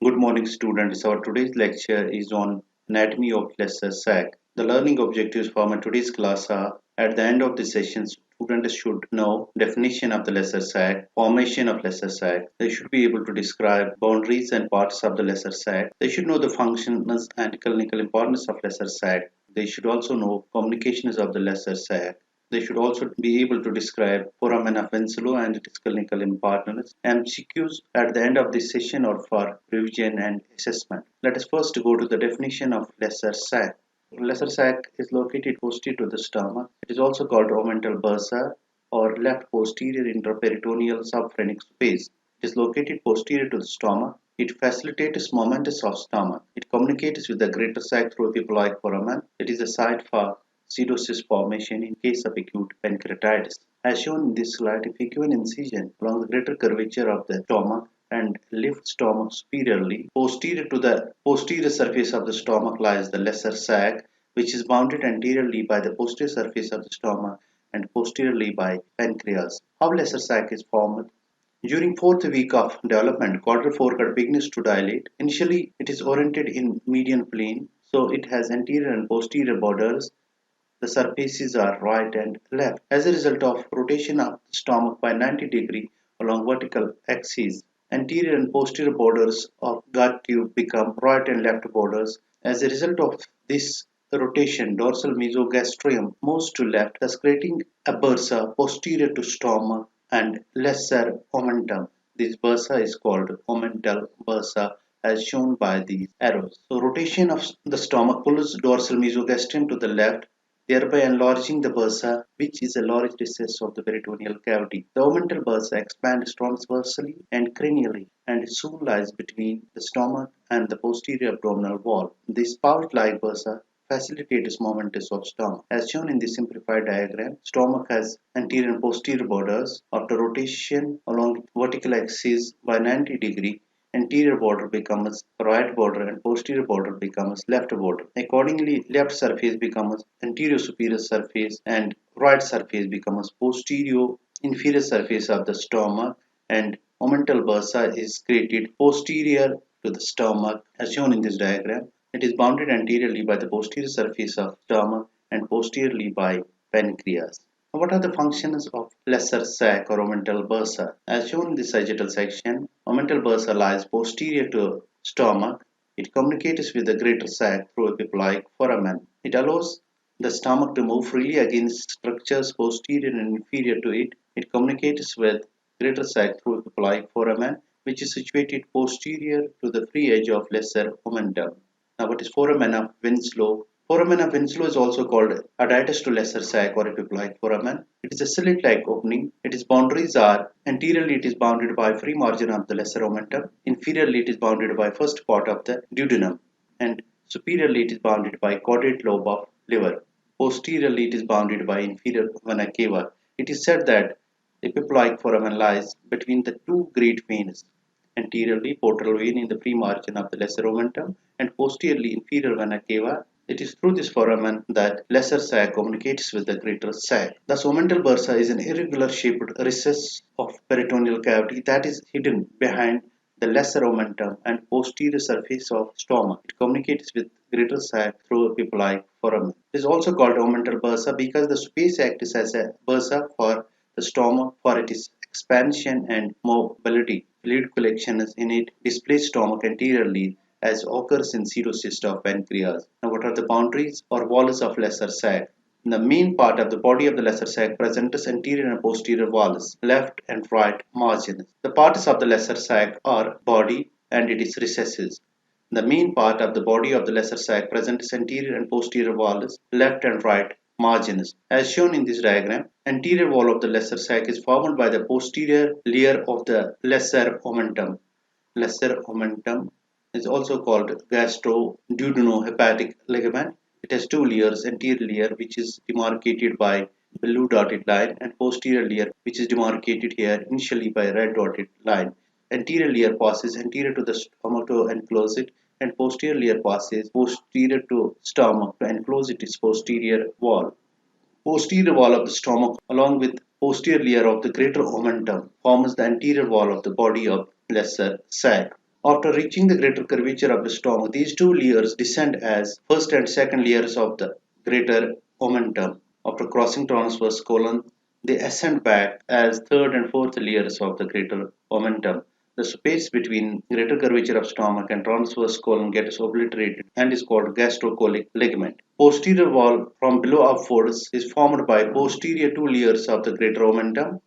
Good morning, students. Our today's lecture is on anatomy of lesser sac. The learning objectives for my today's class are: at the end of the session, students should know definition of the lesser sac, formation of lesser sac. They should be able to describe boundaries and parts of the lesser sac. They should know the functions and clinical importance of lesser sac. They should also know communications of the lesser sac. They should also be able to describe foramen of Winslow and its clinical importance. MCQs at the end of this session are for revision and assessment. Let us first go to the definition of lesser sac. Lesser sac is located posterior to the stomach. It is also called omental bursa or left posterior intraperitoneal subphrenic space. It is located posterior to the stomach. It facilitates momentous of stomach. It communicates with the greater sac through epiploic foramen. It is a site for pseudocyst formation in case of acute pancreatitis. As shown in this slide, if you give an incision along the greater curvature of the stomach and lift stomach superiorly, posterior to the posterior surface of the stomach lies the lesser sac, which is bounded anteriorly by the posterior surface of the stomach and posteriorly by pancreas. How lesser sac is formed? During fourth week of development, caudal foregut begins to dilate. Initially, it is oriented in median plane, so it has anterior and posterior borders. The surfaces are right and left. As a result of rotation of the stomach by 90 degrees along vertical axes, anterior and posterior borders of gut tube become right and left borders. As a result of this rotation, dorsal mesogastrium moves to left, thus creating a bursa posterior to stomach and lesser omentum. This bursa is called omental bursa as shown by these arrows. So rotation of the stomach pulls dorsal mesogastrium to the left, thereby enlarging the bursa, which is a large recess of the peritoneal cavity. The omental bursa expands transversally and cranially and soon lies between the stomach and the posterior abdominal wall. This pouch-like bursa facilitates momentous of stomach. As shown in the simplified diagram, stomach has anterior and posterior borders. After rotation along vertical axis by 90 degree, anterior border becomes right border and posterior border becomes left border. Accordingly, left surface becomes anterior superior surface and right surface becomes posterior inferior surface of the stomach, and omental bursa is created posterior to the stomach as shown in this diagram. It is bounded anteriorly by the posterior surface of stomach and posteriorly by pancreas. Now, what are the functions of lesser sac or omental bursa? As shown in the sagittal section, omental bursa lies posterior to stomach. It communicates with the greater sac through epiploic foramen. It allows the stomach to move freely against structures posterior and inferior to it. It communicates with greater sac through epiploic foramen, which is situated posterior to the free edge of lesser omentum. Now, what is foramen of Winslow? Foramen of Winslow is also called additus to lesser sac or epiploic foramen. It is a slit-like opening. Its boundaries are: anteriorly it is bounded by free margin of the lesser omentum, inferiorly it is bounded by first part of the duodenum, and superiorly it is bounded by caudate lobe of liver. Posteriorly it is bounded by inferior vena cava. It is said that the epiploic foramen lies between the two great veins, anteriorly portal vein in the free margin of the lesser omentum and posteriorly inferior vena cava. It is through this foramen that lesser sac communicates with the greater sac. Thus, omental bursa is an irregular shaped recess of peritoneal cavity that is hidden behind the lesser omentum and posterior surface of stomach. It communicates with greater sac through epiploic foramen. It is also called omental bursa because the space acts as a bursa for the stomach for its expansion and mobility. Fluid collection is in it displays stomach anteriorly as occurs in pseudocyst of pancreas. Now, what are the boundaries or walls of lesser sac? The main part of the body of the lesser sac presents anterior and posterior walls, left and right margins. The parts of the lesser sac are body and its recesses. The main part of the body of the lesser sac presents anterior and posterior walls, left and right margins. As shown in this diagram, anterior wall of the lesser sac is formed by the posterior layer of the lesser omentum. Lesser omentum is also called gastroduodenohepatic ligament. It has two layers: anterior layer which is demarcated by blue dotted line and posterior layer which is demarcated here initially by red dotted line. Anterior layer passes anterior to the stomach to enclose it, and posterior layer passes posterior to stomach to enclose its posterior wall. Posterior wall of the stomach along with posterior layer of the greater omentum forms the anterior wall of the body of lesser sac. After reaching the greater curvature of the stomach, these two layers descend as first and second layers of the greater omentum. After crossing transverse colon, they ascend back as third and fourth layers of the greater omentum. The space between greater curvature of stomach and transverse colon gets obliterated and is called gastrocolic ligament. Posterior wall from below upwards is formed by posterior two layers of the greater omentum.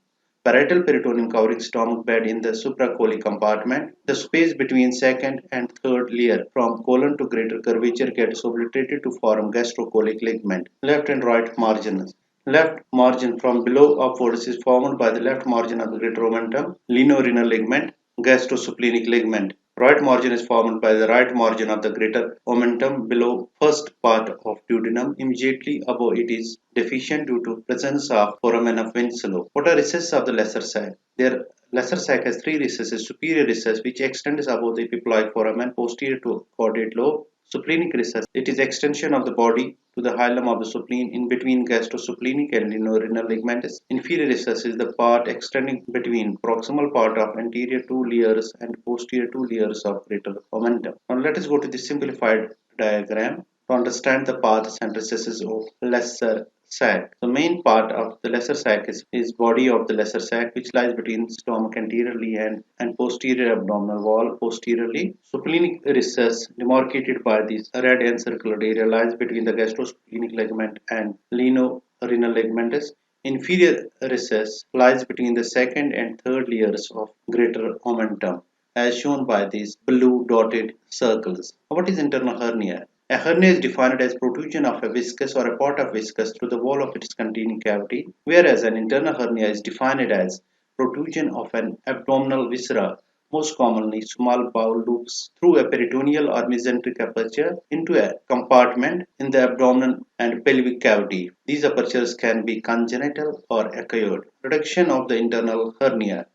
Parietal peritoneum covering stomach bed in the supracholic compartment. The space between second and third layer from colon to greater curvature gets obliterated to form gastrocolic ligament. Left and right margins. Left margin from below upwards is formed by the left margin of the greater omentum, lienorenal ligament, gastrosplenic ligament. Right margin is formed by the right margin of the greater omentum below first part of duodenum. Immediately above it is deficient due to presence of foramen of Winslow. What are recesses of the lesser sac? Their lesser sac has three recesses: superior recess, which extends above the epiploic foramen, posterior to caudate lobe; splenic recess, it is extension of the body to the hilum of the spleen in between gastrosplenic and lienorenal ligaments. Inferior recess is the part extending between proximal part of anterior two layers and posterior two layers of greater omentum. Now let us go to the simplified diagram to understand the paths and recesses of lesser sac. The main part of the lesser sac is body of the lesser sac, which lies between stomach anteriorly and posterior abdominal wall posteriorly. Splenic recess, demarcated by this red encircled area, lies between the gastrosplenic ligament and lienorenal ligaments. Inferior recess lies between the second and third layers of greater omentum, as shown by these blue dotted circles. What is internal hernia? A hernia is defined as protrusion of a viscus or a part of viscus through the wall of its containing cavity, whereas an internal hernia is defined as protrusion of an abdominal viscera, most commonly small bowel loops, through a peritoneal or mesenteric aperture into a compartment in the abdomen and pelvic cavity. These apertures can be congenital or acquired. Reduction of the internal hernia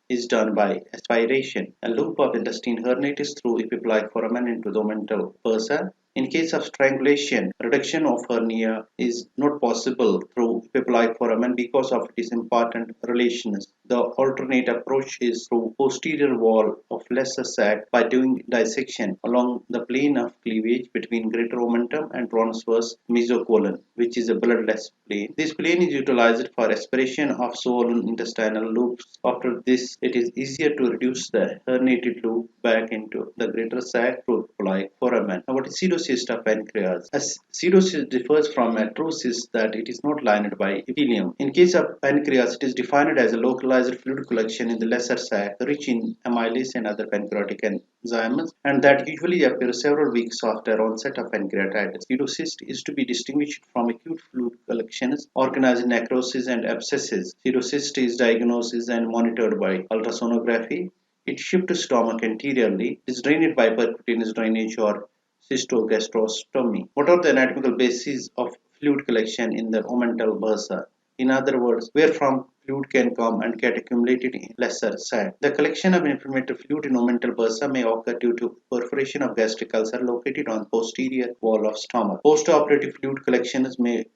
is done by aspiration. A loop of intestine herniates through epiploic foramen into the omental bursa. In case of strangulation, reduction of hernia is not possible through epiploic foramen because of its important relations. The alternate approach is through posterior wall of lesser sac by doing dissection along the plane of cleavage between greater omentum and transverse mesocolon, which is a bloodless plane. This plane is utilized for aspiration of swollen intestinal loops. After this, it is easier to reduce the herniated loop back into the greater sac through epiploic foramen. Now, what is pseudocyst of pancreas? A pseudocyst differs from a true cyst that it is not lined by epithelium. In case of pancreas, it is defined as a localized fluid collection in the lesser sac, rich in amylase and other pancreatic enzymes, and that usually appears several weeks after onset of pancreatitis. Pseudocyst is to be distinguished from acute fluid collections organized in necrosis and abscesses. Pseudocyst is diagnosed and monitored by ultrasonography. It shifts to stomach anteriorly, is drained by percutaneous drainage or cystogastrostomy. What are the anatomical bases of fluid collection in the omental bursa? In other words, where from fluid can come and get accumulated in lesser sac. The collection of inflammatory fluid in omental bursa may occur due to perforation of gastric ulcer located on posterior wall of stomach. Postoperative fluid collections may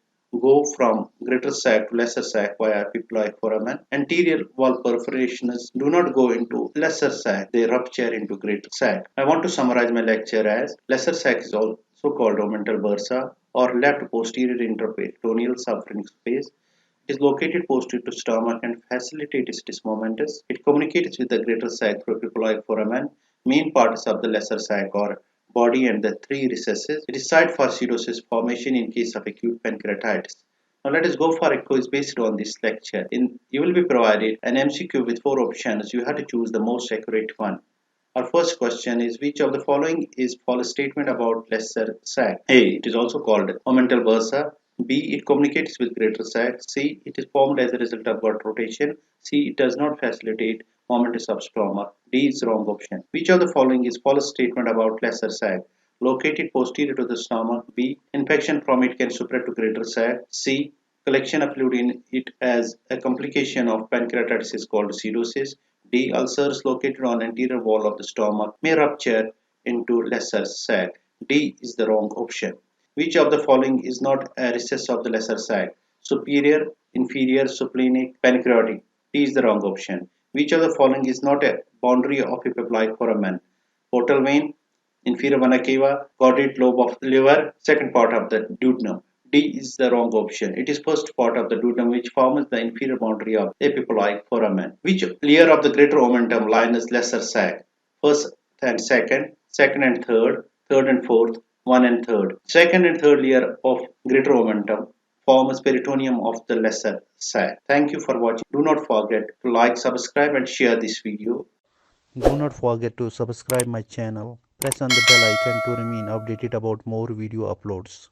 go from greater sac to lesser sac via epiploic foramen. Anterior wall perforations do not go into lesser sac, they rupture into greater sac. I want to summarize my lecture as lesser sac is also called omental bursa or left posterior intraperitoneal suffering space. It is located posterior to stomach and facilitates its momentous. It communicates with the greater sac through epiploic foramen. Main parts of the lesser sac are body and the three recesses. It is site for pseudocyst formation in case of acute pancreatitis. Now let us go for a quiz based on this lecture. You will be provided an MCQ with four options. You have to choose the most accurate one. Our first question is, which of the following is false statement about lesser sac? A. It is also called omental bursa. B. It communicates with greater sac. C. It is formed as a result of gut rotation. C. It does not facilitate momentous of stomach. D is wrong option. Which of the following is false statement about lesser sac? Located posterior to the stomach. B. Infection from it can spread to greater sac. C. Collection of fluid in it as a complication of pancreatitis is called cirrhosis. D. Ulcers located on anterior wall of the stomach may rupture into lesser sac. D is the wrong option. Which of the following is not a recess of the lesser sac? Superior, inferior, splenic, pancreatic. D is the wrong option. Which of the following is not a boundary of epiploic foramen? portal vein, inferior vena cava, caudate lobe of the liver, second part of the duodenum. D is the wrong option. It is first part of the duodenum which forms the inferior boundary of epiploic foramen. Which layer of the greater omentum line is lesser sac? First and second, second and third, third and fourth, one and third. Second and third layer of greater omentum forms peritoneum of the lesser sac. Thank you for watching. Do not forget to like, subscribe and share this video. Do not forget to subscribe my channel. Press on the bell icon to remain updated about more video uploads.